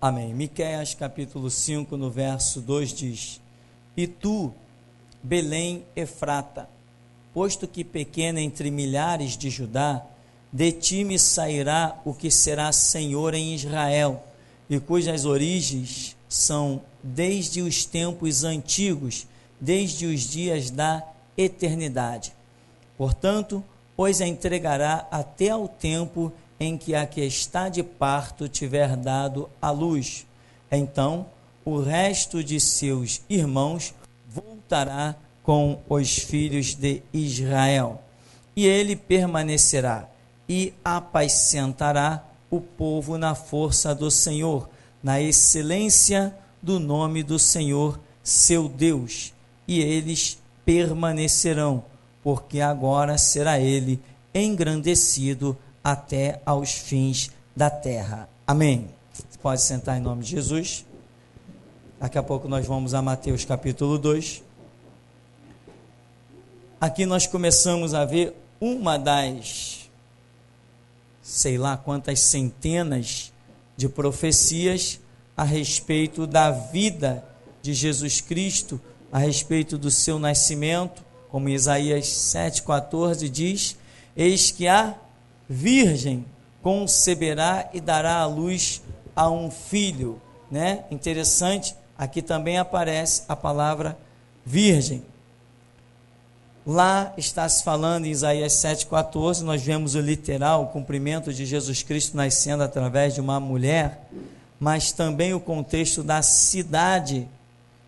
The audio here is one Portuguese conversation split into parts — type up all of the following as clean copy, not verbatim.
Amém. Miqueias capítulo 5, no verso 2 diz: E tu, Belém Efrata, posto que pequena entre milhares de Judá, de ti me sairá o que será Senhor em Israel, e cujas origens são desde os tempos antigos, desde os dias da eternidade. Portanto, os entregará até ao tempo em que a que está de parto tiver dado à luz. Então, o resto de seus irmãos voltará com os filhos de Israel, e ele permanecerá e apacentará o povo na força do Senhor, na excelência do nome do Senhor, seu Deus, e eles permanecerão, porque agora será ele engrandecido até aos fins da terra. Amém. Você pode sentar em nome de Jesus. Daqui a pouco nós vamos a Mateus capítulo 2. Aqui nós começamos a ver uma das, sei lá quantas centenas de profecias a respeito da vida de Jesus Cristo, a respeito do seu nascimento, como Isaías 7,14 diz: eis que a virgem conceberá e dará à luz a um filho, né? Interessante, aqui também aparece a palavra virgem. Lá está se falando em Isaías 7,14, nós vemos o literal, o cumprimento de Jesus Cristo nascendo através de uma mulher, mas também o contexto da cidade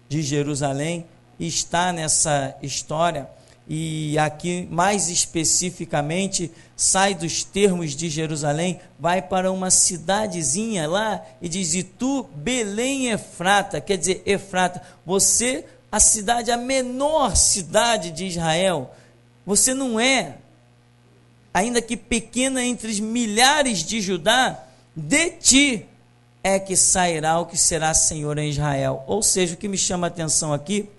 de Jerusalém está nessa história, e aqui mais especificamente sai dos termos de Jerusalém, vai para uma cidadezinha lá e diz: e tu, Belém Efrata, quer dizer, Efrata, você, a cidade, a menor cidade de Israel, você não é, ainda que pequena entre os milhares de Judá, de ti é que sairá o que será Senhor em Israel. Ou seja, o que me chama a atenção aqui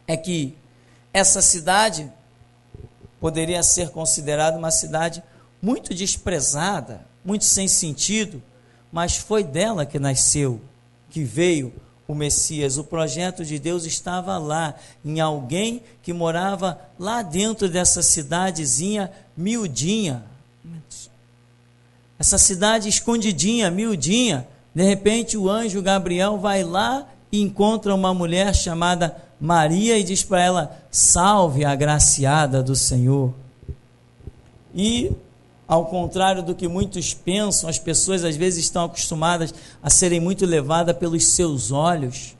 é que essa cidade poderia ser considerada uma cidade muito desprezada, muito sem sentido, mas foi dela que nasceu, que veio o Messias. O projeto de Deus estava lá, em alguém que morava lá dentro dessa cidadezinha miudinha, essa cidade escondidinha, miudinha. De repente o anjo Gabriel vai lá e encontra uma mulher chamada Maria e diz para ela: salve, agraciada do Senhor. E, ao contrário do que muitos pensam, as pessoas às vezes estão acostumadas a serem muito levadas pelos seus olhos,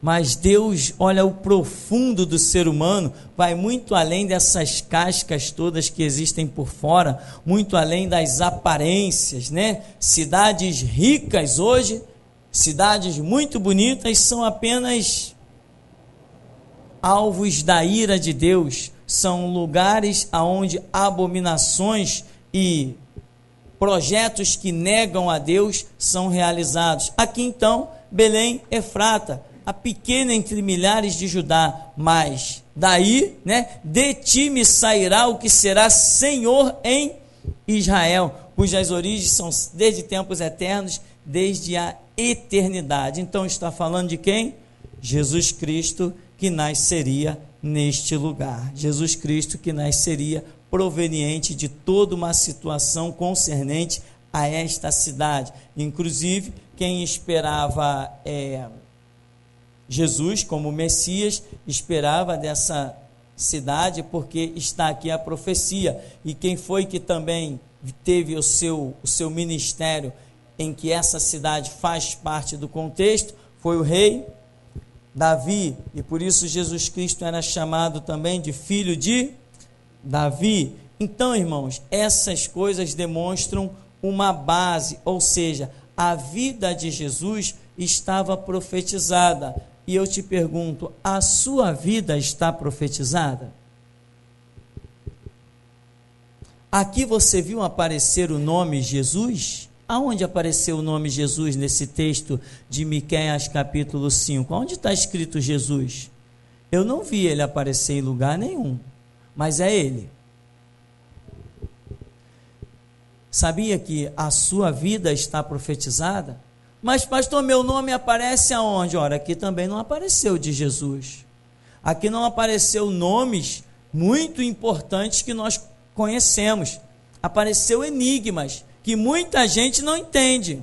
mas Deus olha o profundo do ser humano, vai muito além dessas cascas todas que existem por fora, muito além das aparências, né? Cidades ricas hoje, cidades muito bonitas, são apenas alvos da ira de Deus, são lugares aonde abominações e projetos que negam a Deus são realizados. Aqui então, Belém Efrata, a pequena entre milhares de Judá, mas daí, né, de ti me sairá o que será Senhor em Israel, cujas origens são desde tempos eternos, desde a eternidade. Então está falando de quem? Jesus Cristo, que nasceria neste lugar. Jesus Cristo que nasceria proveniente de toda uma situação concernente a esta cidade. Inclusive, quem esperava Jesus como Messias, esperava dessa cidade, porque está aqui a profecia. E quem foi que também teve o seu ministério em que essa cidade faz parte do contexto? Foi o rei Davi, e por isso Jesus Cristo era chamado também de filho de Davi. Então, irmãos, essas coisas demonstram uma base, ou seja, a vida de Jesus estava profetizada. E eu te pergunto, a sua vida está profetizada? Aqui você viu aparecer o nome Jesus? Aonde apareceu o nome Jesus nesse texto de Miqueias capítulo 5? Onde está escrito Jesus? Eu não vi ele aparecer em lugar nenhum, mas é ele. Sabia que a sua vida está profetizada? Mas pastor, meu nome aparece aonde? Ora, aqui também não apareceu de Jesus. Aqui não apareceu nomes muito importantes que nós conhecemos. Apareceu enigmas que muita gente não entende.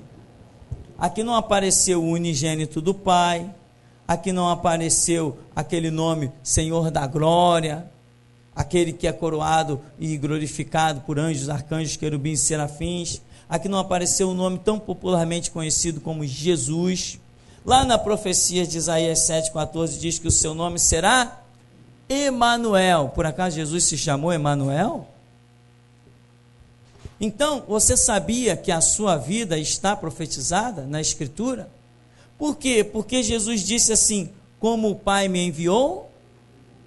Aqui não apareceu o unigênito do Pai. Aqui não apareceu aquele nome Senhor da Glória, aquele que é coroado e glorificado por anjos, arcanjos, querubins e serafins. Aqui não apareceu um nome tão popularmente conhecido como Jesus. Lá na profecia de Isaías 7,14 diz que o seu nome será Emanuel. Por acaso Jesus se chamou Emanuel? Então, você sabia que a sua vida está profetizada na Escritura? Por quê? Porque Jesus disse assim: como o Pai me enviou,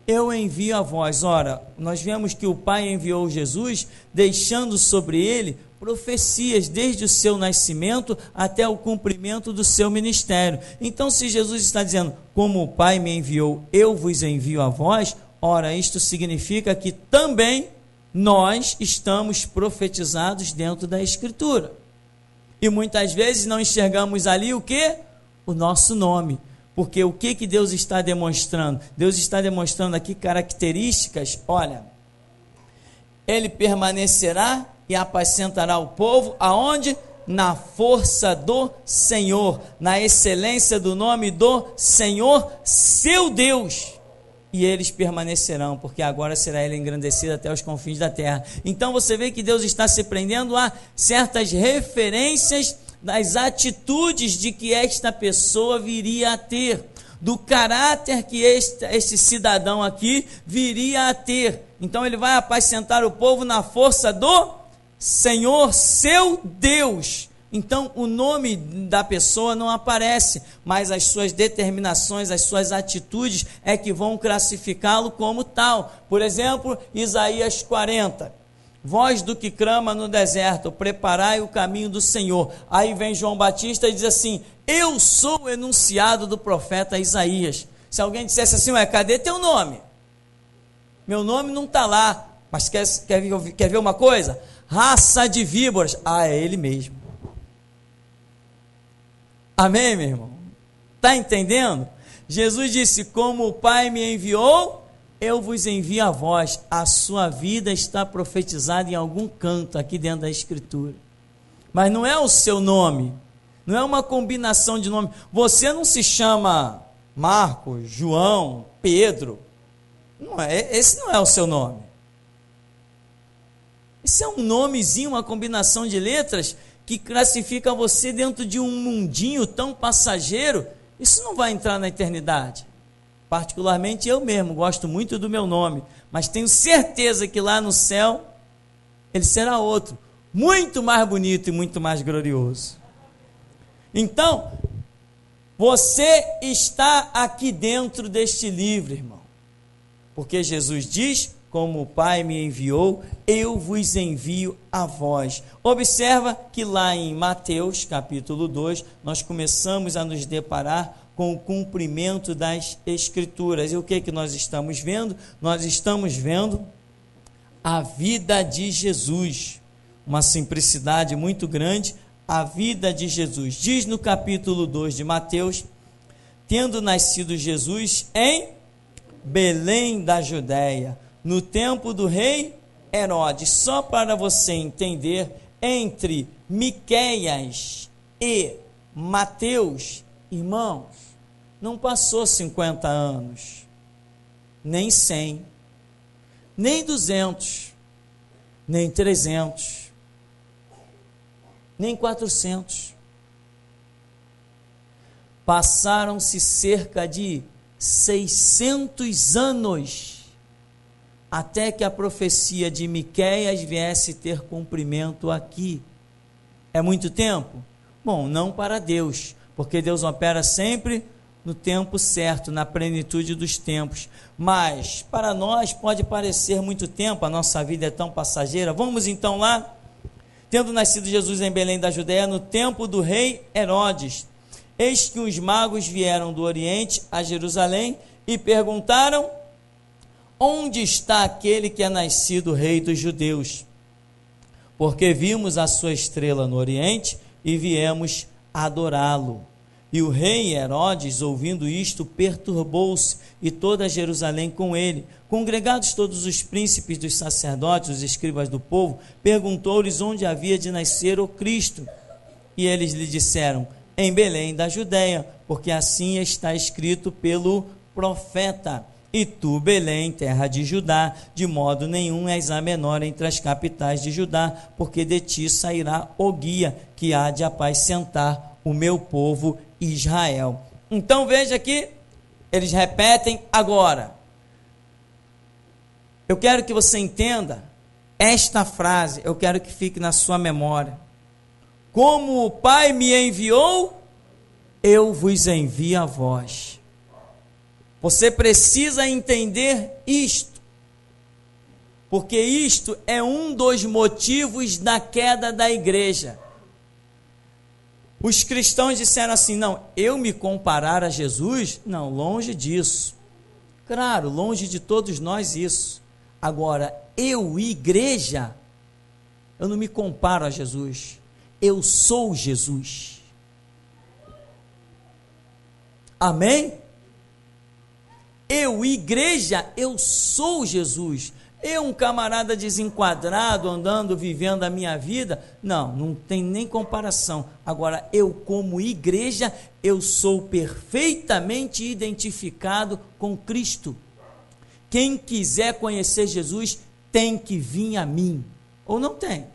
eu envio a vós. Ora, nós vemos que o Pai enviou Jesus, deixando sobre ele profecias desde o seu nascimento até o cumprimento do seu ministério. Então, se Jesus está dizendo, como o Pai me enviou, eu vos envio a vós, ora, isto significa que também nós estamos profetizados dentro da Escritura. E muitas vezes não enxergamos ali o quê? O nosso nome. Porque o que Deus está demonstrando? Deus está demonstrando aqui características. Olha, ele permanecerá e apacentará o povo, aonde? Na força do Senhor, na excelência do nome do Senhor, seu Deus. E eles permanecerão, porque agora será ele engrandecido até os confins da terra. Então você vê que Deus está se prendendo a certas referências das atitudes de que esta pessoa viria a ter, do caráter que este cidadão aqui viria a ter. Então ele vai apacentar o povo na força do Senhor, seu Deus. Então o nome da pessoa não aparece, mas as suas determinações, as suas atitudes é que vão classificá-lo como tal. Por exemplo, Isaías 40. Voz do que clama no deserto, preparai o caminho do Senhor. Aí vem João Batista e diz assim: eu sou o enunciado do profeta Isaías. Se alguém dissesse assim, ué, cadê teu nome? Meu nome não está lá. Mas quer ver uma coisa? Raça de víboras. Ah, é ele mesmo. Amém, meu irmão? Está entendendo? Jesus disse, como o Pai me enviou, eu vos envio a vós. A sua vida está profetizada em algum canto aqui dentro da Escritura. Mas não é o seu nome. Não é uma combinação de nome. Você não se chama Marcos, João, Pedro. Não é, esse não é o seu nome. Esse é um nomezinho, uma combinação de letras que classifica você dentro de um mundinho tão passageiro. Isso não vai entrar na eternidade. Particularmente eu mesmo gosto muito do meu nome, mas tenho certeza que lá no céu ele será outro, muito mais bonito e muito mais glorioso. Então, você está aqui dentro deste livro, irmão, porque Jesus diz, como o Pai me enviou, eu vos envio a vós. Observa que lá em Mateus, capítulo 2, nós começamos a nos deparar com o cumprimento das Escrituras. E o que nós estamos vendo? Nós estamos vendo a vida de Jesus, uma simplicidade muito grande, a vida de Jesus. Diz no capítulo 2 de Mateus, tendo nascido Jesus em Belém da Judéia, no tempo do rei Herodes. Só para você entender, entre Miqueias e Mateus, irmãos, não passou 50 anos, nem 100, nem 200, nem 300, nem 400. Passaram-se cerca de 600 anos até que a profecia de Miqueias viesse ter cumprimento aqui. É muito tempo? Bom, não para Deus, porque Deus opera sempre no tempo certo, na plenitude dos tempos. Mas para nós pode parecer muito tempo, a nossa vida é tão passageira. Vamos então lá. Tendo nascido Jesus em Belém da Judéia, no tempo do rei Herodes, eis que os magos vieram do Oriente a Jerusalém e perguntaram: onde está aquele que é nascido rei dos judeus? Porque vimos a sua estrela no Oriente e viemos adorá-lo. E o rei Herodes, ouvindo isto, perturbou-se, e toda Jerusalém com ele. Congregados todos os príncipes dos sacerdotes, os escribas do povo, perguntou-lhes onde havia de nascer o Cristo. E eles lhe disseram: em Belém da Judéia, porque assim está escrito pelo profeta: e tu, Belém, terra de Judá, de modo nenhum és a menor entre as capitais de Judá, porque de ti sairá o guia que há de apacentar o meu povo Israel. Então veja que eles repetem agora. Eu quero que você entenda esta frase, eu quero que fique na sua memória. Como o Pai me enviou, eu vos envio a vós. Você precisa entender isto, porque isto é um dos motivos da queda da igreja. Os cristãos disseram assim: não, eu me comparar a Jesus? Não, longe disso. Claro, longe de todos nós isso. Agora, eu, igreja, eu não me comparo a Jesus. Eu sou Jesus. Amém? Eu, igreja, eu sou Jesus. Eu, um camarada desenquadrado, andando, vivendo a minha vida, não tem nem comparação. Agora, eu como igreja, eu sou perfeitamente identificado com Cristo. Quem quiser conhecer Jesus, tem que vir a mim. Ou não tem?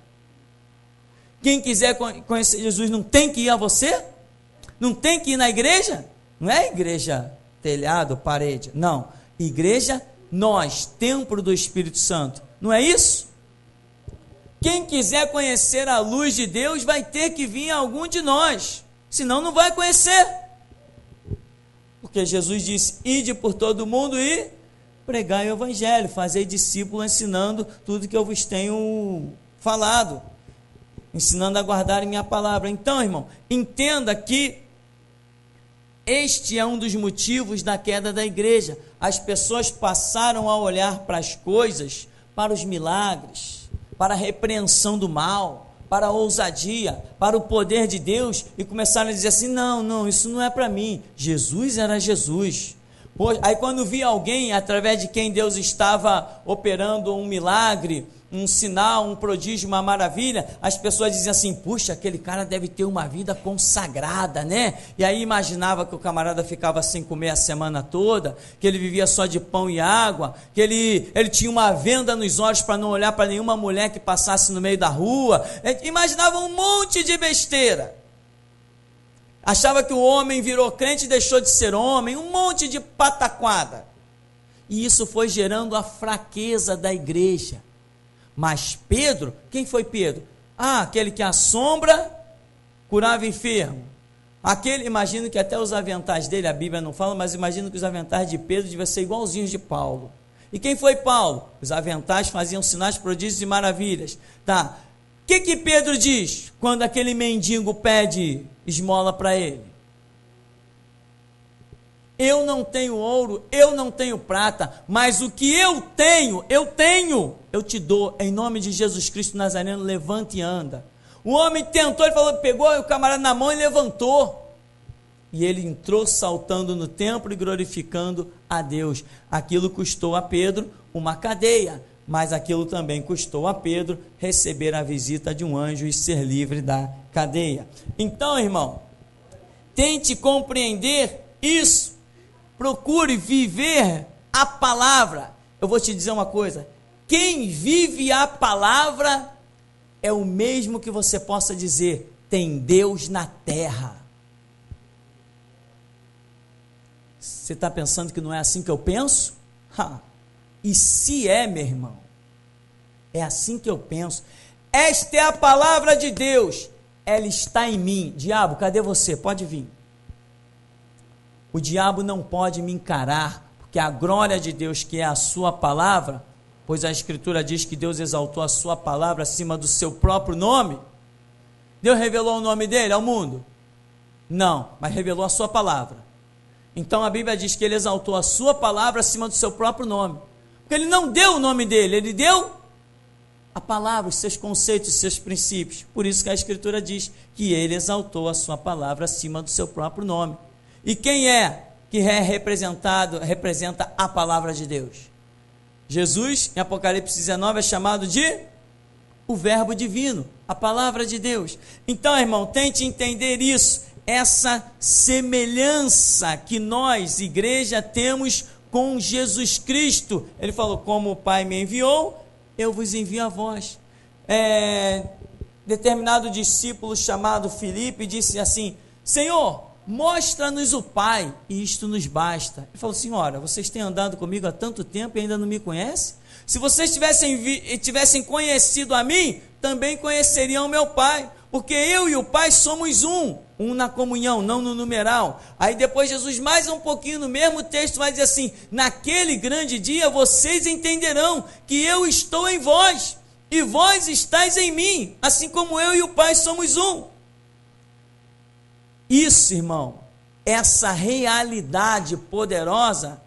Quem quiser conhecer Jesus, não tem que ir a você? Não tem que ir na igreja? Não é igreja telhado, parede. Não. Igreja, nós, templo do Espírito Santo. Não é isso? Quem quiser conhecer a luz de Deus vai ter que vir a algum de nós. Senão não vai conhecer. Porque Jesus disse: ide por todo mundo e pregai o evangelho, fazei discípulo, ensinando tudo que eu vos tenho falado, ensinando a guardar minha palavra. Então, irmão, entenda que este é um dos motivos da queda da igreja. As pessoas passaram a olhar para as coisas, para os milagres, para a repreensão do mal, para a ousadia, para o poder de Deus, e começaram a dizer assim: não, isso não é para mim. Jesus era Jesus. Aí quando via alguém através de quem Deus estava operando um milagre, um sinal, um prodígio, uma maravilha, as pessoas diziam assim: puxa, aquele cara deve ter uma vida consagrada, né? E aí imaginava que o camarada ficava sem comer a semana toda, que ele vivia só de pão e água, que ele tinha uma venda nos olhos para não olhar para nenhuma mulher que passasse no meio da rua. Imaginava um monte de besteira. Achava que o homem virou crente e deixou de ser homem, um monte de pataquada. E isso foi gerando a fraqueza da igreja. Mas Pedro, quem foi Pedro? Aquele que a sombra curava enfermo. Imagino que até os aventais dele, a Bíblia não fala, mas imagino que os aventais de Pedro deviam ser igualzinhos de Paulo. E quem foi Paulo? Os aventais faziam sinais, prodígios e maravilhas. Tá. O que Pedro diz quando aquele mendigo pede esmola para ele? Eu não tenho ouro, eu não tenho prata, mas o que eu tenho, eu te dou, em nome de Jesus Cristo Nazareno, levante e anda. O homem tentou, ele falou, pegou o camarada na mão e levantou. E ele entrou saltando no templo e glorificando a Deus. Aquilo custou a Pedro uma cadeia, mas aquilo também custou a Pedro receber a visita de um anjo e ser livre da cadeia. Então, irmão, tente compreender isso. Procure viver a palavra. Eu vou te dizer uma coisa: quem vive a palavra é o mesmo que você possa dizer, tem Deus na terra. Você está pensando que não é assim que eu penso? E se é, meu irmão, é assim que eu penso. Esta é a palavra de Deus, ela está em mim. Diabo, cadê você? Pode vir. O diabo não pode me encarar, porque a glória de Deus, que é a sua palavra, pois a Escritura diz que Deus exaltou a sua palavra acima do seu próprio nome. Deus revelou o nome dele ao mundo? Não, mas revelou a sua palavra. Então a Bíblia diz que ele exaltou a sua palavra acima do seu próprio nome, porque ele não deu o nome dele, ele deu a palavra, os seus conceitos, os seus princípios. Por isso que a Escritura diz que ele exaltou a sua palavra acima do seu próprio nome. E quem é que representa a palavra de Deus? Jesus, em Apocalipse 19, é chamado de o Verbo Divino, a palavra de Deus. Então, irmão, tente entender isso, essa semelhança que nós, igreja, temos com Jesus Cristo. Ele falou, como o Pai me enviou, eu vos envio a vós. Determinado discípulo chamado Filipe disse assim, Senhor, mostra-nos o Pai, e isto nos basta. Ele falou, senhora, vocês têm andado comigo há tanto tempo e ainda não me conhecem? Se vocês tivessem conhecido a mim, também conheceriam o meu Pai, porque eu e o Pai somos um na comunhão, não no numeral. Aí depois Jesus, mais um pouquinho no mesmo texto, vai dizer assim, naquele grande dia vocês entenderão que eu estou em vós, e vós estáis em mim, assim como eu e o Pai somos um. Isso, irmão, essa realidade poderosa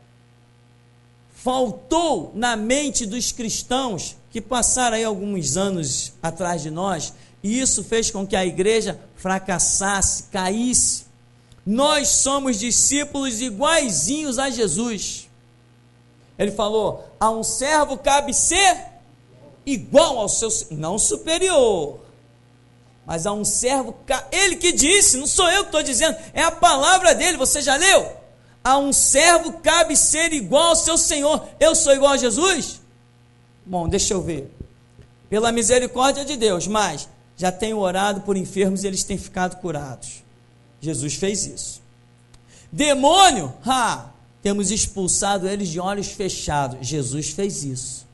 faltou na mente dos cristãos que passaram aí alguns anos atrás de nós, e isso fez com que a igreja fracassasse, caísse. Nós somos discípulos iguaizinhos a Jesus. Ele falou, a um servo cabe ser igual ao seu, não superior, mas a um servo, ele que disse, não sou eu que estou dizendo, é a palavra dele, você já leu? A um servo cabe ser igual ao seu Senhor. Eu sou igual a Jesus? Bom, deixa eu ver. Pela misericórdia de Deus, mas já tenho orado por enfermos e eles têm ficado curados. Jesus fez isso. Demônio, temos expulsado eles de olhos fechados. Jesus fez isso.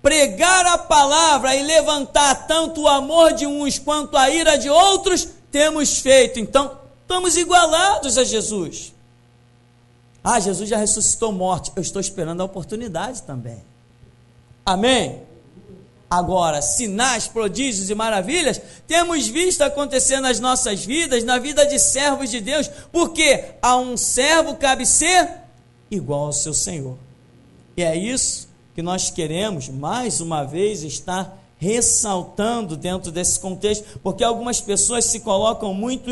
Pregar a palavra e levantar tanto o amor de uns quanto a ira de outros, temos feito. Então, estamos igualados a Jesus. Jesus já ressuscitou morte. Eu estou esperando a oportunidade também. Amém? Agora, sinais, prodígios e maravilhas, temos visto acontecer nas nossas vidas, na vida de servos de Deus, porque a um servo cabe ser igual ao seu Senhor. E é isso que nós queremos, mais uma vez, estar ressaltando dentro desse contexto, porque algumas pessoas se colocam muito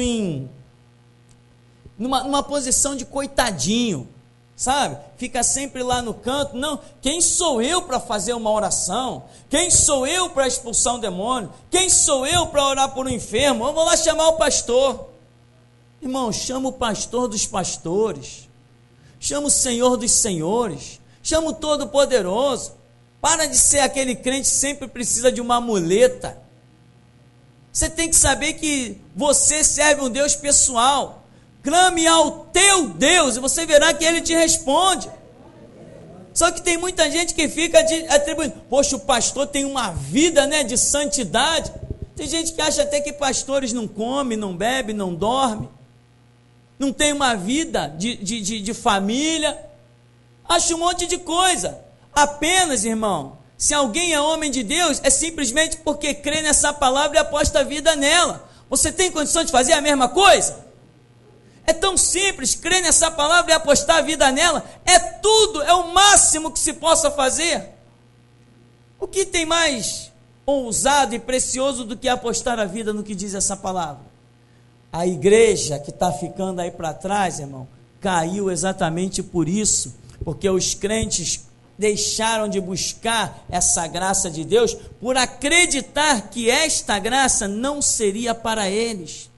numa posição de coitadinho, sabe? Fica sempre lá no canto. Não, quem sou eu para fazer uma oração? Quem sou eu para expulsar um demônio? Quem sou eu para orar por um enfermo? Eu vou lá chamar o pastor. Irmão, chama o pastor dos pastores, chama o Senhor dos senhores, chama o Todo-Poderoso. Para de ser aquele crente que sempre precisa de uma muleta. Você tem que saber que você serve um Deus pessoal. Clame ao teu Deus e você verá que Ele te responde. Só que tem muita gente que fica atribuindo, poxa, o pastor tem uma vida, de santidade. Tem gente que acha até que pastores não comem, não bebem, não dormem, não tem uma vida de família, acha um monte de coisa. Apenas, irmão, se alguém é homem de Deus, é simplesmente porque crê nessa palavra e aposta a vida nela. Você tem condição de fazer a mesma coisa? É tão simples, crer nessa palavra e apostar a vida nela. É tudo, é o máximo que se possa fazer. O que tem mais ousado e precioso do que apostar a vida no que diz essa palavra? A igreja que está ficando aí para trás, irmão, caiu exatamente por isso, porque os crentes deixaram de buscar essa graça de Deus por acreditar que esta graça não seria para eles.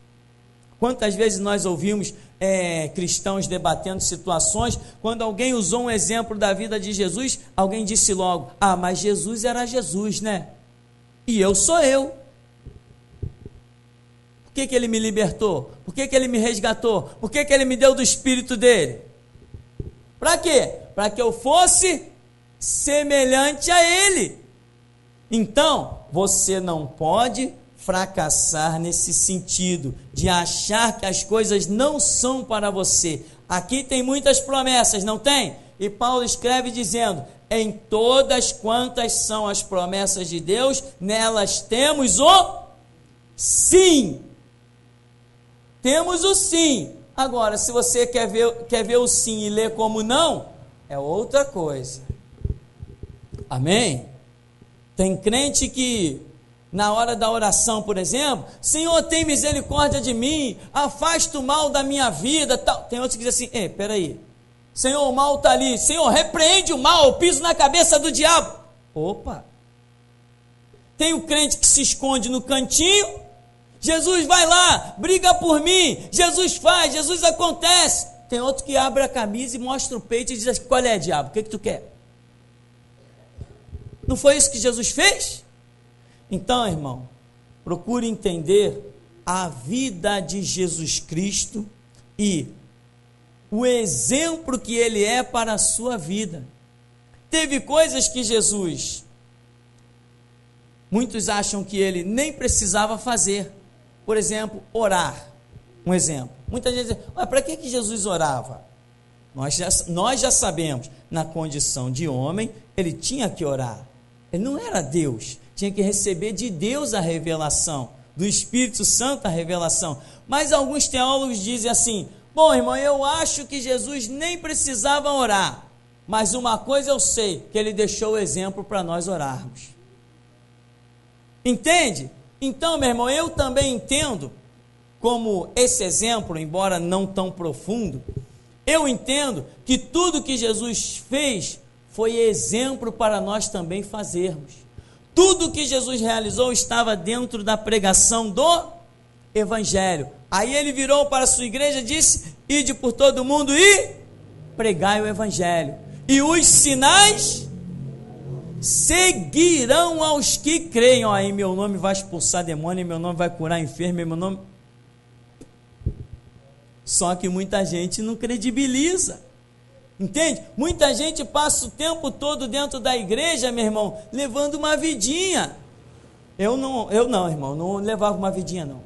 Quantas vezes nós ouvimos cristãos debatendo situações, quando alguém usou um exemplo da vida de Jesus, alguém disse logo, mas Jesus era Jesus, né? E eu sou eu. Por que Ele me libertou? Por que Ele me resgatou? Por que Ele me deu do Espírito dele? Para quê? Para que eu fosse semelhante a Ele. Então, você não pode fracassar nesse sentido, de achar que as coisas não são para você. Aqui tem muitas promessas, não tem? E Paulo escreve dizendo, em todas quantas são as promessas de Deus, nelas temos o sim. Temos o sim. Agora, se você quer ver o sim e ler como não, é outra coisa. Amém? Tem crente que, na hora da oração, por exemplo, Senhor, tem misericórdia de mim, afasta o mal da minha vida, tal. Tem outros que dizem assim, peraí, Senhor, o mal está ali, Senhor, repreende o mal, eu piso na cabeça do diabo. Opa! Tem o crente que se esconde no cantinho, Jesus vai lá, briga por mim, Jesus faz, Jesus acontece. Tem outro que abre a camisa e mostra o peito e diz assim, qual é, diabo, o que tu quer? Não foi isso que Jesus fez? Então, irmão, procure entender a vida de Jesus Cristo e o exemplo que ele é para a sua vida. Teve coisas que Jesus, muitos acham que ele nem precisava fazer. Por exemplo, orar. Um exemplo. Muita gente diz, para que Jesus orava? Nós já sabemos, na condição de homem, ele tinha que orar. Ele não era Deus, tinha que receber de Deus a revelação, do Espírito Santo a revelação. Mas alguns teólogos dizem assim, bom, irmão, eu acho que Jesus nem precisava orar, mas uma coisa eu sei, que ele deixou o exemplo para nós orarmos. Entende? Então, meu irmão, eu também entendo como esse exemplo, embora não tão profundo, eu entendo que tudo que Jesus fez foi exemplo para nós também fazermos. Tudo que Jesus realizou estava dentro da pregação do Evangelho. Aí ele virou para a sua igreja e disse, ide por todo mundo e pregai o Evangelho. E os sinais seguirão aos que creem. Ó, em meu nome vai expulsar demônio, em meu nome vai curar enfermo, em meu nome... Só que muita gente não credibiliza. Entende? Muita gente passa o tempo todo dentro da igreja, meu irmão, levando uma vidinha. Eu não, irmão, não levava uma vidinha, não.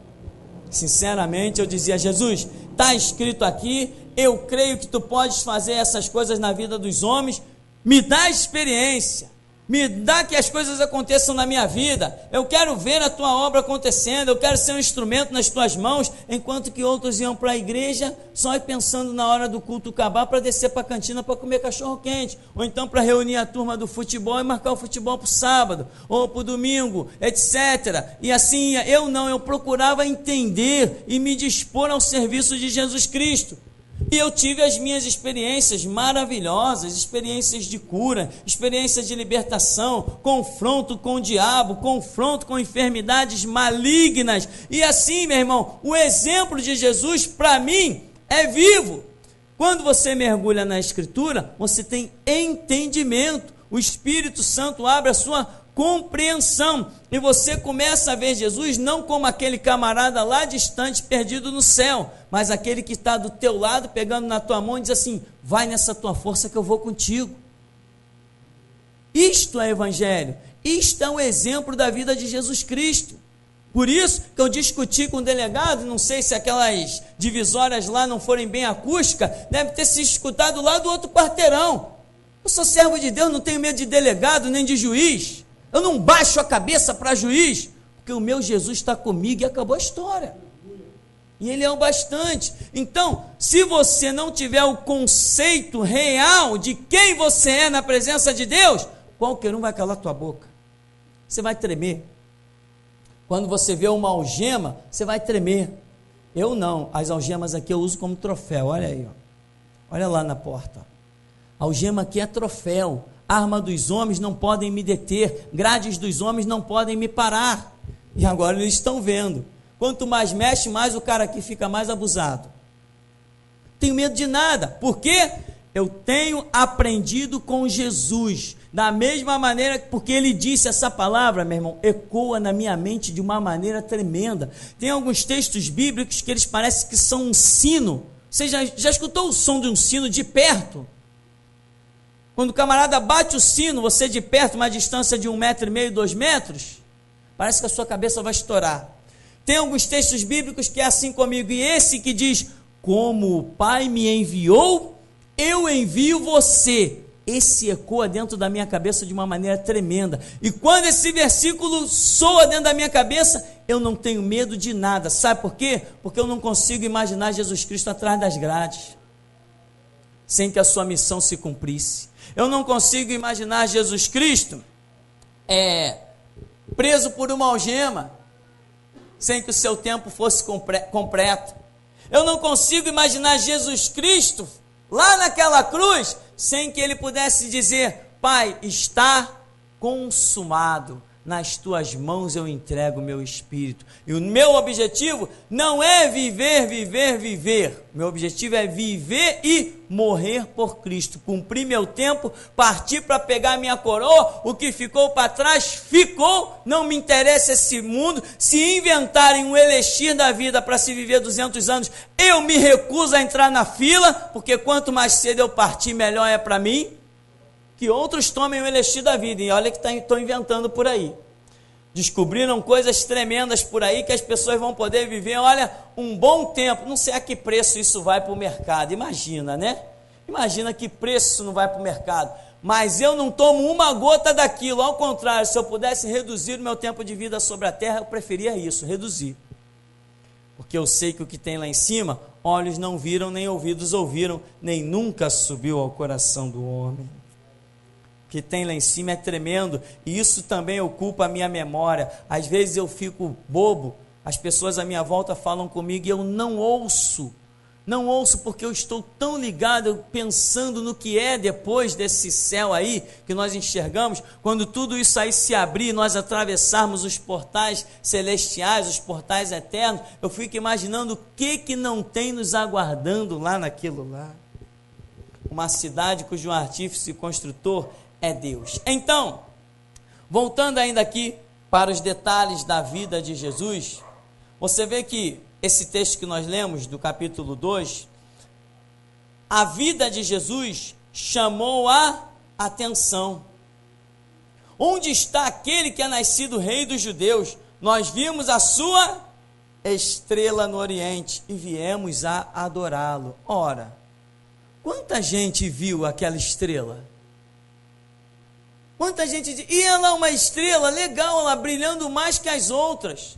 Sinceramente, eu dizia, Jesus, está escrito aqui, eu creio que tu podes fazer essas coisas na vida dos homens, me dá experiência, me dá que as coisas aconteçam na minha vida, eu quero ver a tua obra acontecendo, eu quero ser um instrumento nas tuas mãos, enquanto que outros iam para a igreja só pensando na hora do culto acabar para descer para a cantina para comer cachorro quente, ou então para reunir a turma do futebol e marcar o futebol para o sábado, ou para o domingo, etc. E assim, eu procurava entender e me dispor ao serviço de Jesus Cristo. E eu tive as minhas experiências maravilhosas, experiências de cura, experiências de libertação, confronto com o diabo, confronto com enfermidades malignas. E assim, meu irmão, o exemplo de Jesus, para mim, é vivo. Quando você mergulha na Escritura, você tem entendimento. O Espírito Santo abre a sua compreensão, e você começa a ver Jesus não como aquele camarada lá distante, perdido no céu, mas aquele que está do teu lado, pegando na tua mão e diz assim, vai nessa tua força que eu vou contigo. Isto é Evangelho, isto é um exemplo da vida de Jesus Cristo. Por isso que eu discuti com o delegado, não sei se aquelas divisórias lá não forem bem acústicas, deve ter se escutado lá do outro quarteirão. Eu sou servo de Deus, não tenho medo de delegado nem de juiz. Eu não baixo a cabeça para juiz, porque o meu Jesus está comigo e acabou a história. E ele é o bastante. Então, se você não tiver o conceito real de quem você é na presença de Deus, qualquer um vai calar tua boca. Você vai tremer. Quando você vê uma algema, você vai tremer. Eu não. As algemas aqui eu uso como troféu. Olha aí, ó. Olha lá na porta. A algema aqui é troféu. Arma dos homens não podem me deter, grades dos homens não podem me parar. E agora eles estão vendo. Quanto mais mexe, mais o cara aqui fica mais abusado. Tenho medo de nada. Por quê? Eu tenho aprendido com Jesus. Da mesma maneira, porque ele disse essa palavra, meu irmão, ecoa na minha mente de uma maneira tremenda. Tem alguns textos bíblicos que eles parecem que são um sino. Você já escutou o som de um sino de perto? Quando o camarada bate o sino, você de perto, uma distância de 1,5 metro, 2 metros, parece que a sua cabeça vai estourar. Tem alguns textos bíblicos que é assim comigo, e esse que diz, como o Pai me enviou, eu envio você. Esse ecoa dentro da minha cabeça de uma maneira tremenda. E quando esse versículo soa dentro da minha cabeça, eu não tenho medo de nada. Sabe por quê? Porque eu não consigo imaginar Jesus Cristo atrás das grades, sem que a sua missão se cumprisse. Eu não consigo imaginar Jesus Cristo preso por uma algema, sem que o seu tempo fosse completo. Eu não consigo imaginar Jesus Cristo lá naquela cruz, sem que ele pudesse dizer: Pai, está consumado, nas tuas mãos eu entrego o meu espírito. E o meu objetivo não é viver. Meu objetivo é viver e morrer por Cristo, cumprir meu tempo, partir para pegar minha coroa. O que ficou para trás, ficou. Não me interessa esse mundo. Se inventarem um elixir da vida para se viver 200 anos, eu me recuso a entrar na fila, porque quanto mais cedo eu partir, melhor é para mim. Que outros tomem o elixir da vida, e olha que estão inventando por aí. Descobriram coisas tremendas por aí, que as pessoas vão poder viver, olha, um bom tempo. Não sei a que preço isso vai para o mercado, imagina, né? Imagina que preço isso não vai para o mercado. Mas eu não tomo uma gota daquilo, ao contrário, se eu pudesse reduzir o meu tempo de vida sobre a terra, eu preferia isso, reduzir. Porque eu sei que o que tem lá em cima, olhos não viram, nem ouvidos ouviram, nem nunca subiu ao coração do homem. Que tem lá em cima é tremendo, e isso também ocupa a minha memória. Às vezes eu fico bobo, as pessoas à minha volta falam comigo e eu não ouço porque eu estou tão ligado, pensando no que é depois desse céu aí, que nós enxergamos, quando tudo isso aí se abrir, nós atravessarmos os portais celestiais, os portais eternos, eu fico imaginando o que não tem nos aguardando lá naquilo lá. Uma cidade cujo artífice e construtor é Deus. Então, voltando ainda aqui para os detalhes da vida de Jesus, você vê que esse texto que nós lemos, do capítulo 2, a vida de Jesus chamou a atenção. Onde está aquele que é nascido rei dos judeus? Nós vimos a sua estrela no Oriente e viemos a adorá-lo. Ora, quanta gente viu aquela estrela? Quanta gente diz, ia lá uma estrela, legal, lá brilhando mais que as outras.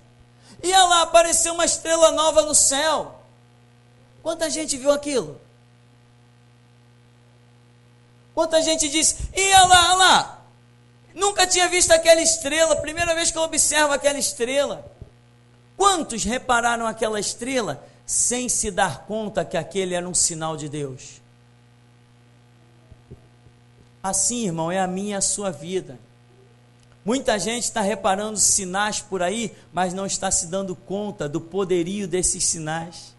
Ia lá, apareceu uma estrela nova no céu. Quanta gente viu aquilo? Quanta gente diz, ia lá, nunca tinha visto aquela estrela, primeira vez que eu observo aquela estrela. Quantos repararam aquela estrela sem se dar conta que aquele era um sinal de Deus? Assim, irmão, é a minha e a sua vida. Muita gente está reparando sinais por aí, mas não está se dando conta do poderio desses sinais.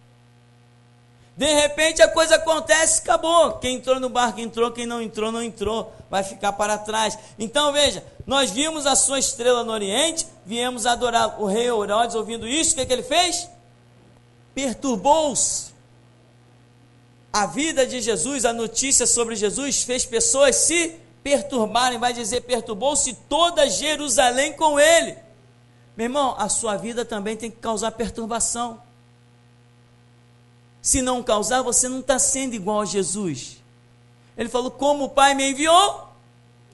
De repente a coisa acontece, acabou. Quem entrou no barco entrou, quem não entrou, vai ficar para trás. Então veja, nós vimos a sua estrela no Oriente, viemos adorar o rei Herodes. Ouvindo isso, o que ele fez? Perturbou-se. A vida de Jesus, a notícia sobre Jesus fez pessoas se perturbarem. Vai dizer, perturbou-se toda Jerusalém com ele. Meu irmão, a sua vida também tem que causar perturbação. Se não causar, você não está sendo igual a Jesus. Ele falou, como o Pai me enviou,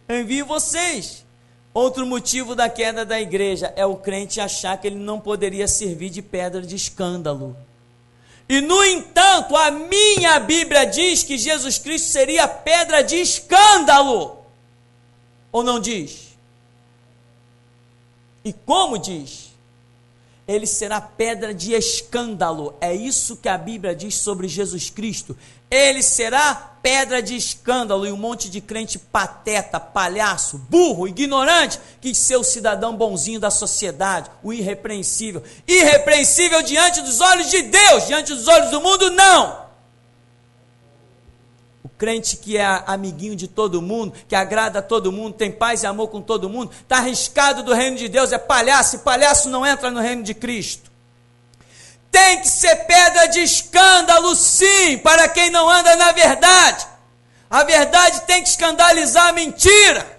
eu envio vocês. Outro motivo da queda da igreja é o crente achar que ele não poderia servir de pedra de escândalo. E, no entanto, a minha Bíblia diz que Jesus Cristo seria pedra de escândalo. Ou não diz? E como diz? Ele será pedra de escândalo. É isso que a Bíblia diz sobre Jesus Cristo. Ele será pedra de escândalo. E um monte de crente pateta, palhaço, burro, ignorante, quis ser o cidadão bonzinho da sociedade, o irrepreensível. Irrepreensível diante dos olhos de Deus, diante dos olhos do mundo, não. O crente que é amiguinho de todo mundo, que agrada a todo mundo, tem paz e amor com todo mundo, está arriscado do reino de Deus, é palhaço, e palhaço não entra no reino de Cristo. Tem que ser pedra de escândalo, sim, para quem não anda na verdade. A verdade tem que escandalizar a mentira.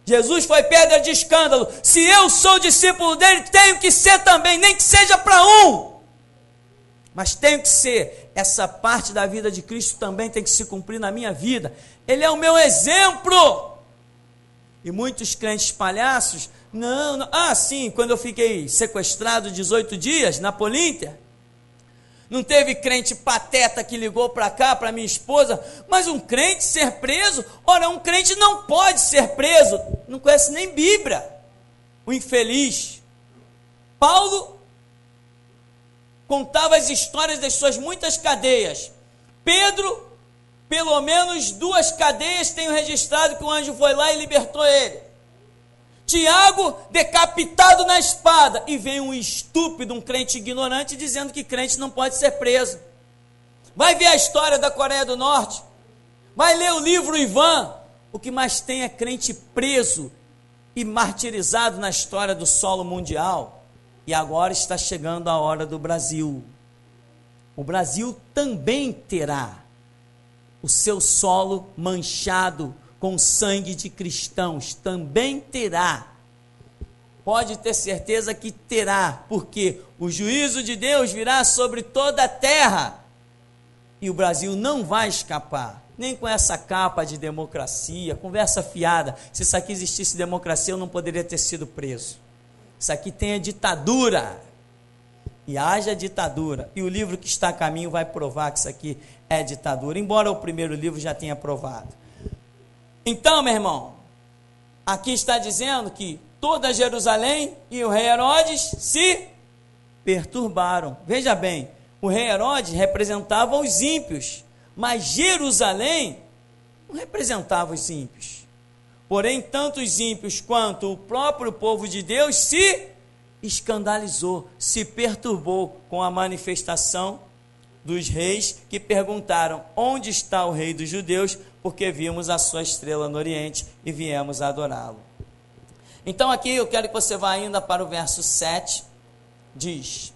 Jesus foi pedra de escândalo. Se eu sou discípulo dele, tenho que ser também, nem que seja para um. Mas tenho que ser. Essa parte da vida de Cristo também tem que se cumprir na minha vida. Ele é o meu exemplo. E muitos crentes palhaços, não. Sim, quando eu fiquei sequestrado 18 dias na Polínter, Não teve crente pateta que ligou para cá, para minha esposa, mas um crente ser preso? Ora, um crente não pode ser preso, não conhece nem Bíblia, o infeliz. Paulo contava as histórias das suas muitas cadeias. Pedro, pelo menos 2 cadeias tenho registrado que o anjo foi lá e libertou ele. Tiago, decapitado na espada, e vem um estúpido, um crente ignorante, dizendo que crente não pode ser preso. Vai ver a história da Coreia do Norte, vai ler o livro Ivan, o que mais tem é crente preso e martirizado na história do solo mundial. E agora está chegando a hora do Brasil. O Brasil também terá o seu solo manchado com sangue de cristãos, também terá. Pode ter certeza que terá, porque o juízo de Deus virá sobre toda a terra, e o Brasil não vai escapar, nem com essa capa de democracia, conversa fiada. Se isso aqui existisse democracia, eu não poderia ter sido preso. Isso aqui tem a ditadura, e haja ditadura, e o livro que está a caminho vai provar que isso aqui é ditadura, embora o primeiro livro já tenha provado. Então, meu irmão, aqui está dizendo que toda Jerusalém e o rei Herodes se perturbaram. Veja bem, o rei Herodes representava os ímpios, mas Jerusalém não representava os ímpios. Porém, tanto os ímpios quanto o próprio povo de Deus se escandalizou, se perturbou com a manifestação dos reis que perguntaram: onde está o rei dos judeus? Porque vimos a sua estrela no Oriente e viemos adorá-lo. Então aqui eu quero que você vá ainda para o verso 7, diz: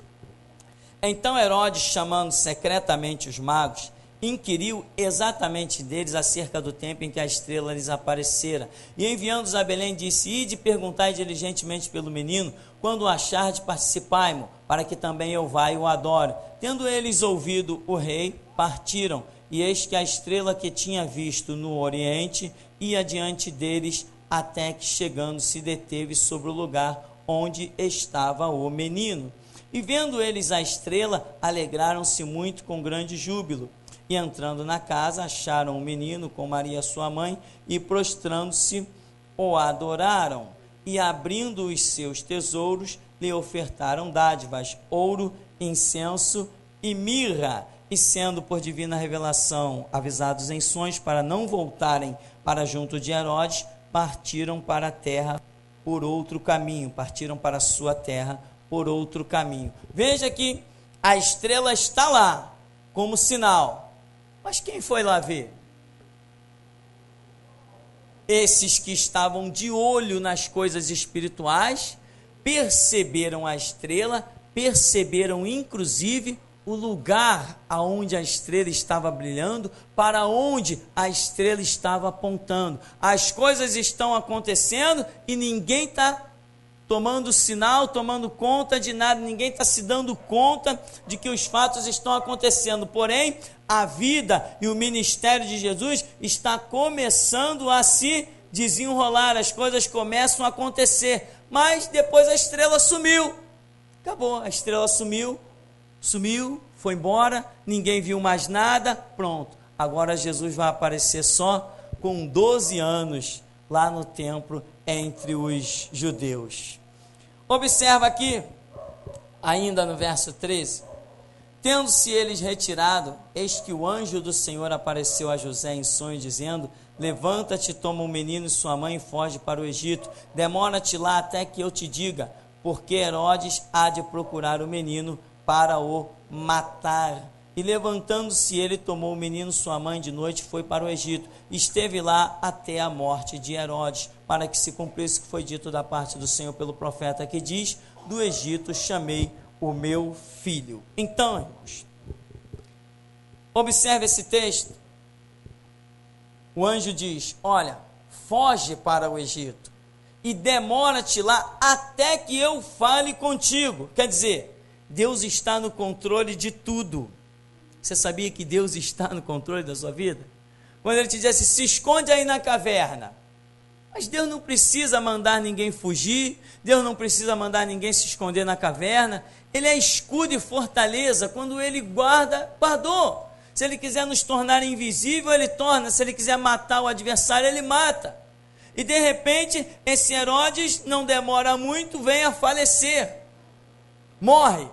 então Herodes, chamando secretamente os magos, inquiriu exatamente deles acerca do tempo em que a estrela lhes aparecera, e enviando-os a Belém, disse: ide perguntai diligentemente pelo menino, quando o achardes, participai-mo, para que também eu vá e o adore. Tendo eles ouvido o rei, partiram, e eis que a estrela que tinha visto no oriente ia diante deles, até que chegando se deteve sobre o lugar onde estava o menino. E vendo eles a estrela, alegraram-se muito com grande júbilo. E entrando na casa, acharam o menino com Maria sua mãe, e prostrando-se, o adoraram. E abrindo os seus tesouros, lhe ofertaram dádivas, ouro, incenso e mirra. E sendo por divina revelação avisados em sonhos para não voltarem para junto de Herodes, partiram para a terra por outro caminho, partiram para a sua terra por outro caminho. Veja que a estrela está lá como sinal, mas quem foi lá ver? Esses que estavam de olho nas coisas espirituais perceberam a estrela, perceberam inclusive o lugar aonde a estrela estava brilhando, para onde a estrela estava apontando. As coisas estão acontecendo e ninguém está tomando sinal, tomando conta de nada, ninguém está se dando conta de que os fatos estão acontecendo. Porém, a vida e o ministério de Jesus está começando a se desenrolar, as coisas começam a acontecer, mas depois a estrela sumiu, acabou, a estrela sumiu, foi embora, ninguém viu mais nada, pronto, agora Jesus vai aparecer só com 12 anos lá no templo entre os judeus. Observa aqui, ainda no verso 13, tendo-se eles retirado, eis que o anjo do Senhor apareceu a José em sonho, dizendo: levanta-te, toma o menino e sua mãe e foge para o Egito, demora-te lá até que eu te diga, porque Herodes há de procurar o menino para o matar. E levantando-se ele, tomou o menino, sua mãe, de noite, foi para o Egito, esteve lá até a morte de Herodes, para que se cumprisse o que foi dito da parte do Senhor pelo profeta, que diz: do Egito chamei o meu filho. Então, irmãos, observe esse texto. O anjo diz: olha, foge para o Egito e demora-te lá até que eu fale contigo. Quer dizer, Deus está no controle de tudo. Você sabia que Deus está no controle da sua vida? Quando ele te disse: se esconde aí na caverna. Mas Deus não precisa mandar ninguém fugir, Deus não precisa mandar ninguém se esconder na caverna. Ele é escudo e fortaleza. Quando ele guarda, guardou. Se ele quiser nos tornar invisível, ele torna. Se ele quiser matar o adversário, ele mata. E de repente, esse Herodes não demora muito, vem a falecer. Morre.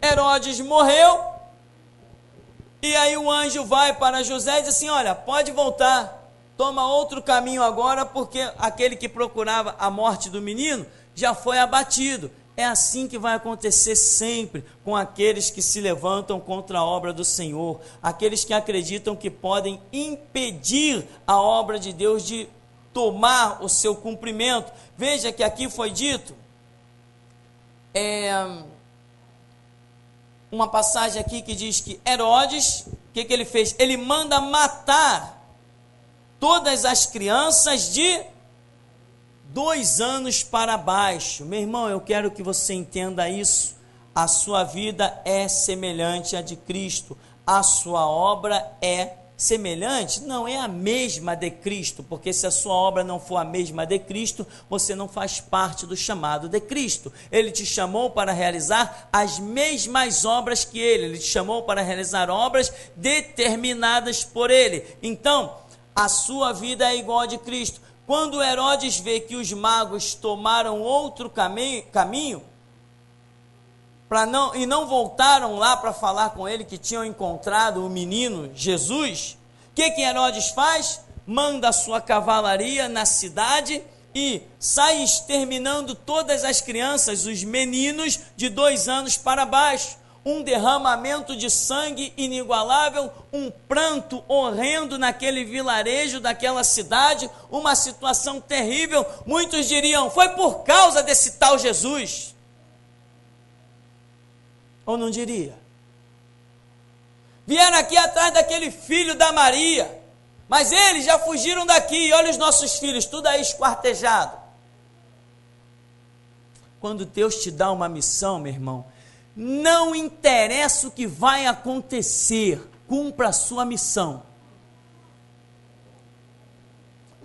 Herodes morreu. E aí o anjo vai para José e diz assim: olha, pode voltar. Toma outro caminho agora, porque aquele que procurava a morte do menino já foi abatido. É assim que vai acontecer sempre com aqueles que se levantam contra a obra do Senhor, aqueles que acreditam que podem impedir a obra de Deus de tomar o seu cumprimento. Veja que aqui foi dito, uma passagem aqui que diz que Herodes, o que ele fez? Ele manda matar todas as crianças de 2 anos para baixo. Meu irmão, eu quero que você entenda isso. A sua vida é semelhante à de Cristo. A sua obra é semelhante? Não, é a mesma de Cristo, porque se a sua obra não for a mesma de Cristo, você não faz parte do chamado de Cristo. Ele te chamou para realizar as mesmas obras que ele te chamou para realizar obras determinadas por ele. Então, a sua vida é igual a de Cristo. Quando Herodes vê que os magos tomaram outro caminho e não voltaram lá para falar com ele que tinham encontrado o menino Jesus, o que Herodes faz? Manda a sua cavalaria na cidade e sai exterminando todas as crianças, os meninos de 2 anos para baixo. Um derramamento de sangue inigualável, um pranto horrendo naquele vilarejo, daquela cidade, uma situação terrível. Muitos diriam, foi por causa desse tal Jesus. Ou não diria? Vieram aqui atrás daquele filho da Maria, mas eles já fugiram daqui, olha os nossos filhos, tudo aí esquartejado. Quando Deus te dá uma missão, meu irmão, não interessa o que vai acontecer, cumpra a sua missão.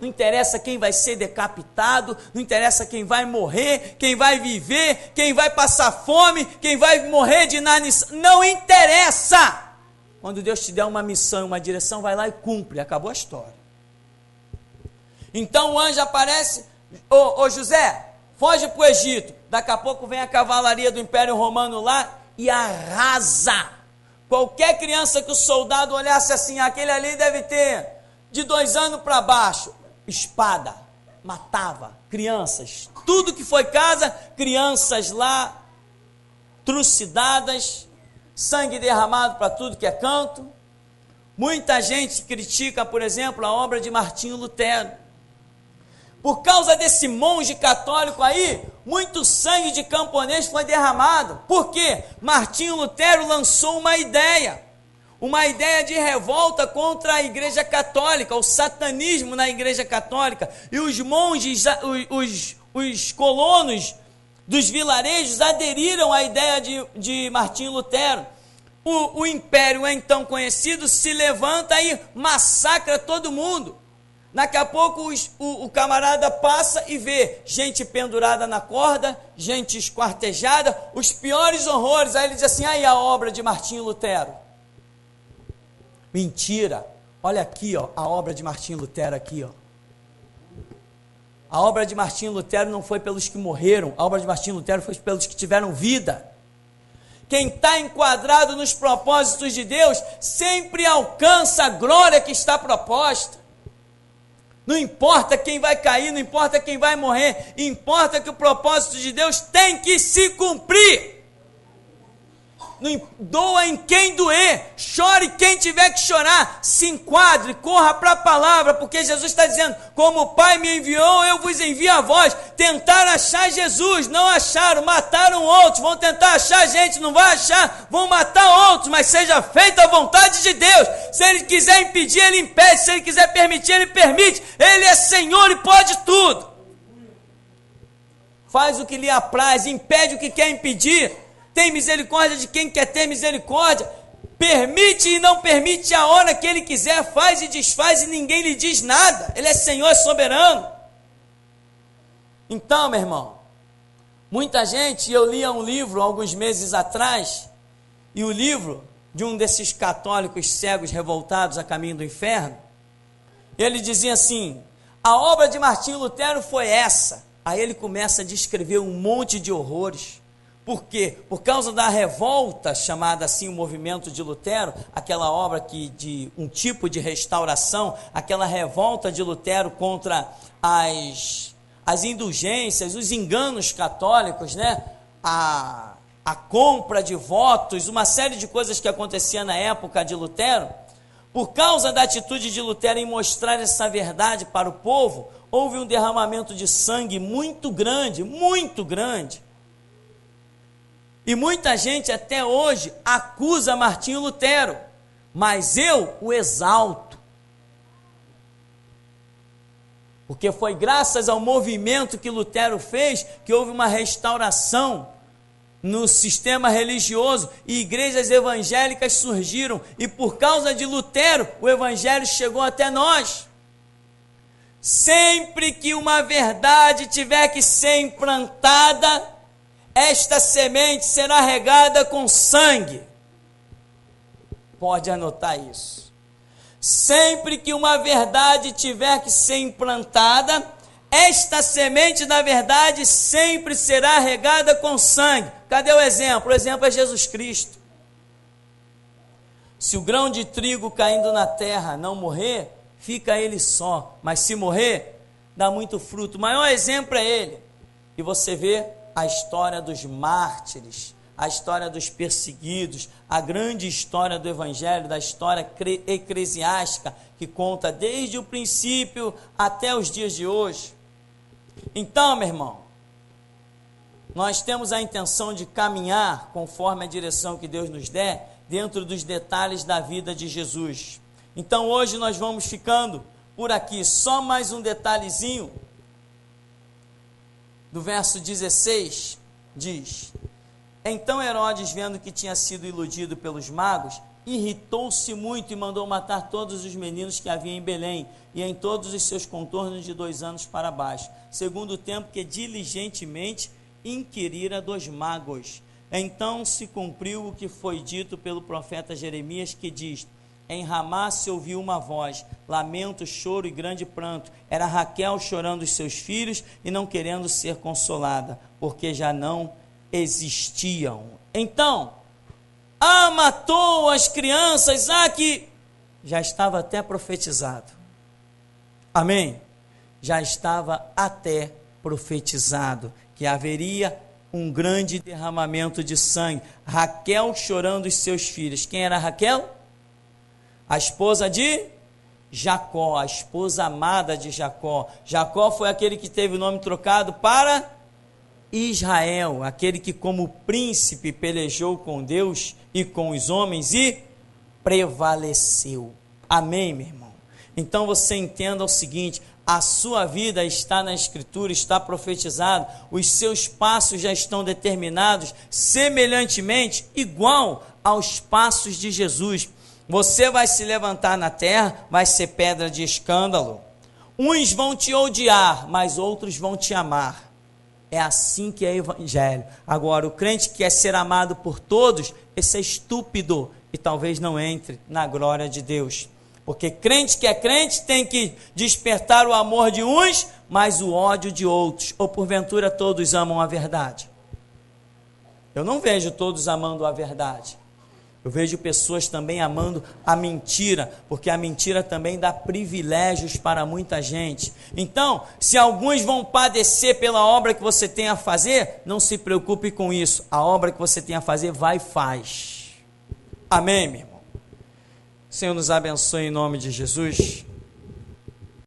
Não interessa quem vai ser decapitado, não interessa quem vai morrer, quem vai viver, quem vai passar fome, quem vai morrer de inanição, não interessa. Quando Deus te der uma missão, uma direção, vai lá e cumpre, acabou a história. Então o anjo aparece, ô José, foge para o Egito. Daqui a pouco vem a cavalaria do Império Romano lá e arrasa. Qualquer criança que o soldado olhasse assim, aquele ali deve ter de 2 anos para baixo. Espada, matava crianças. Tudo que foi casa, crianças lá, trucidadas, sangue derramado para tudo que é canto. Muita gente critica, por exemplo, a obra de Martinho Lutero. Por causa desse monge católico aí, muito sangue de camponês foi derramado. Por quê? Martinho Lutero lançou uma ideia de revolta contra a Igreja Católica, o satanismo na Igreja Católica. E os monges, os colonos dos vilarejos aderiram à ideia de Martinho Lutero. O império então conhecido se levanta e massacra todo mundo. Daqui a pouco o camarada passa e vê gente pendurada na corda, gente esquartejada, os piores horrores. Aí ele diz assim, aí a obra de Martinho Lutero. Mentira, olha aqui, ó, a obra de Martinho Lutero aqui, ó. A obra de Martinho Lutero não foi pelos que morreram, a obra de Martinho Lutero foi pelos que tiveram vida. Quem está enquadrado nos propósitos de Deus, sempre alcança a glória que está proposta. Não importa quem vai cair, não importa quem vai morrer, importa que o propósito de Deus tem que se cumprir. Não doa em quem doer, chore quem tiver que chorar, se enquadre, corra para a palavra, porque Jesus está dizendo, como o Pai me enviou, eu vos envio a vós. Tentaram achar Jesus, não acharam, mataram outros, vão tentar achar gente, não vai achar, vão matar outros, mas seja feita a vontade de Deus. Se Ele quiser impedir, Ele impede, se Ele quiser permitir, Ele permite. Ele é Senhor e pode tudo. Faz o que lhe apraz, impede o que quer impedir. Tem misericórdia de quem quer ter misericórdia, permite e não permite a hora que Ele quiser, faz e desfaz e ninguém lhe diz nada. Ele é Senhor, é soberano. Então, meu irmão, Muita gente, eu lia um livro alguns meses atrás, e o livro de um desses católicos cegos revoltados a caminho do inferno, ele dizia assim: a obra de Martinho Lutero foi essa. Aí ele começa a descrever um monte de horrores. Por quê? Por causa da revolta, chamada assim o movimento de Lutero, aquela obra de um tipo de restauração, aquela revolta de Lutero contra as indulgências, os enganos católicos, né? A compra de votos, uma série de coisas que acontecia na época de Lutero. Por causa da atitude de Lutero em mostrar essa verdade para o povo, houve um derramamento de sangue muito grande, muito grande. E muita gente até hoje acusa Martinho Lutero, mas eu o exalto. Porque foi graças ao movimento que Lutero fez que houve uma restauração no sistema religioso e igrejas evangélicas surgiram, e por causa de Lutero o evangelho chegou até nós. Sempre que uma verdade tiver que ser implantada, esta semente será regada com sangue. Pode anotar isso. Sempre que uma verdade tiver que ser implantada, esta semente da verdade sempre será regada com sangue. Cadê o exemplo? O exemplo é Jesus Cristo. Se o grão de trigo caindo na terra não morrer, fica ele só. Mas se morrer, dá muito fruto. O maior exemplo é ele. E você vê a história dos mártires, a história dos perseguidos, a grande história do Evangelho, da história eclesiástica, que conta desde o princípio até os dias de hoje. Então, meu irmão, nós temos a intenção de caminhar conforme a direção que Deus nos der, dentro dos detalhes da vida de Jesus. Então, hoje nós vamos ficando por aqui, só mais um detalhezinho. Do verso 16, diz: então Herodes, vendo que tinha sido iludido pelos magos, irritou-se muito e mandou matar todos os meninos que havia em Belém e em todos os seus contornos de 2 anos para baixo, segundo o tempo que diligentemente inquirira dos magos. Então se cumpriu o que foi dito pelo profeta Jeremias, que diz: em Ramá se ouviu uma voz, lamento, choro e grande pranto. Era Raquel chorando os seus filhos e não querendo ser consolada, porque já não existiam. Então, matou as crianças, que já estava até profetizado. Amém? Já estava até profetizado que haveria um grande derramamento de sangue. Raquel chorando os seus filhos. Quem era Raquel? A esposa de Jacó, a esposa amada de Jacó. Jacó foi aquele que teve o nome trocado para Israel, aquele que como príncipe pelejou com Deus e com os homens e prevaleceu. Amém, meu irmão? Então você entenda o seguinte: a sua vida está na Escritura, está profetizado, os seus passos já estão determinados, semelhantemente igual aos passos de Jesus. Você vai se levantar na terra, vai ser pedra de escândalo. Uns vão te odiar, mas outros vão te amar. É assim que é o evangelho. Agora, o crente que quer ser amado por todos, esse é estúpido e talvez não entre na glória de Deus. Porque crente que é crente tem que despertar o amor de uns, mas o ódio de outros. Ou porventura todos amam a verdade? Eu não vejo todos amando a verdade. Eu vejo pessoas também amando a mentira, porque a mentira também dá privilégios para muita gente. Então, se alguns vão padecer pela obra que você tem a fazer, não se preocupe com isso. A obra que você tem a fazer, vai e faz. Amém, meu irmão? O Senhor nos abençoe em nome de Jesus.